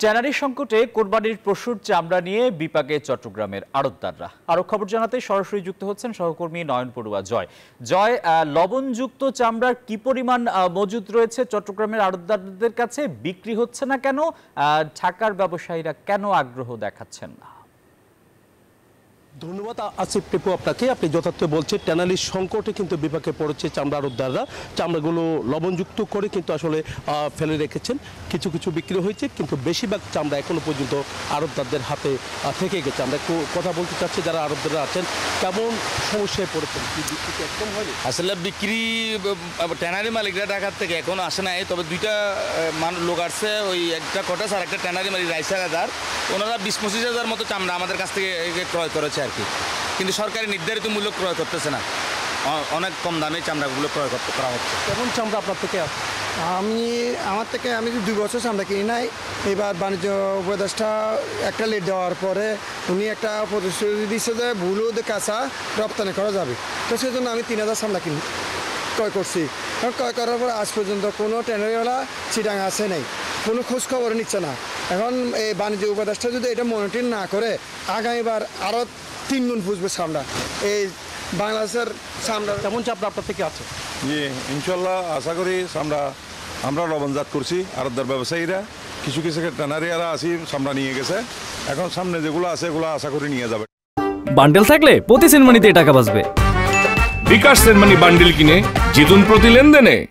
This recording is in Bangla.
ট্যানারি সংকটে কোরবানির পশুর চামড়া নিয়ে বিপাকে চট্টগ্রামের আড়তদাররা। আরো খবর জানাতে সরাসরি যুক্ত হচ্ছেন সহকর্মী নয়ন পড়ুয়া জয়। জয়, লবণযুক্ত চামড়ার কি পরিমাণ মজুদ রয়েছে চট্টগ্রামের আড়তদারদের কাছে, বিক্রি হচ্ছে না কেন, ঢাকার ব্যবসায়ীরা কেন আগ্রহ দেখাচ্ছেন না? ধন্যবাদ আসিফ টিপু আপনাকে। আপনি যথার্থ বলছেন, ট্যানারির সংকটে কিন্তু বিপাকে পড়েছে চামড়া আড়তদাররা। চামড়াগুলো লবণযুক্ত করে কিন্তু আসলে ফেলে রেখেছেন। কিছু কিছু বিক্রি হয়েছে, কিন্তু বেশিরভাগ চামড়া এখনো পর্যন্ত আড়তদারদের হাতে থেকে গেছে। আমরা একটু কথা বলতে চাচ্ছি যারা আড়তদাররা আছেন, কেমন সমস্যায় পড়েছেন, কি বিক্রি একদম হয়নি? আসলে বিক্রি ট্যানারি মালিকরা ঢাকার থেকে এখনো আসে নাই, তবে দুইটা লোক আসছে, ওই একটা কটাস আর একটা ট্যানারি মালিক রাইসার ওনারা 20-25 হাজার মতো চামড়া আমাদের কাছ থেকে ক্রয় করেছে আর কি। কিন্তু সরকারি নির্ধারিত মূল্য ক্রয় করতেছে না, অনেক কম দামে চামড়াগুলো ক্রয় করা হচ্ছে। কেমন চামড়া আপনার থেকে আছে? আমার থেকে 2 বছর চামড়া কিনি নাই। এবার বাণিজ্য উপদেষ্টা একটা লেট দেওয়ার পরে উনি একটা প্রতিশ্রুতি দিচ্ছে যে হলুদ কাঁচা রপ্তানি করা যাবে। তো সেই জন্য আমি 3000 চামড়া ক্রয় করছি। কারণ ক্রয় করার পর আজ পর্যন্ত কোনো ট্যানারিওয়ালা চিটাঙা আসে নাই, কোনো খোঁজ খবর নিচ্ছে না। এখন এই বাণিজ্য উপদেষ্টা যদি এটা মনিটর না করে আগামীবার আরও 3 গুণ পুষবে চামড়া। এই বাংলাদেশের চামড়া কেমন চামড়া আপনার থেকে আছে? জি, ইনশাল্লাহ আশা করি আমরা লবণজাত করছি। আড়তদার ব্যবসায়ীরা কিছু কিছু ট্যানারিয়ারা আসি চামড়া নিয়ে গেছে, এখন সামনে যেগুলো আছে এগুলো আশা করি নিয়ে যাবে। বান্ডেল থাকলে প্রতি সেনমানিতে টাকা বাঁচবে। বিকাশ সেনমানি বান্ডেল কিনে জিতুন প্রতি লেনদেনে।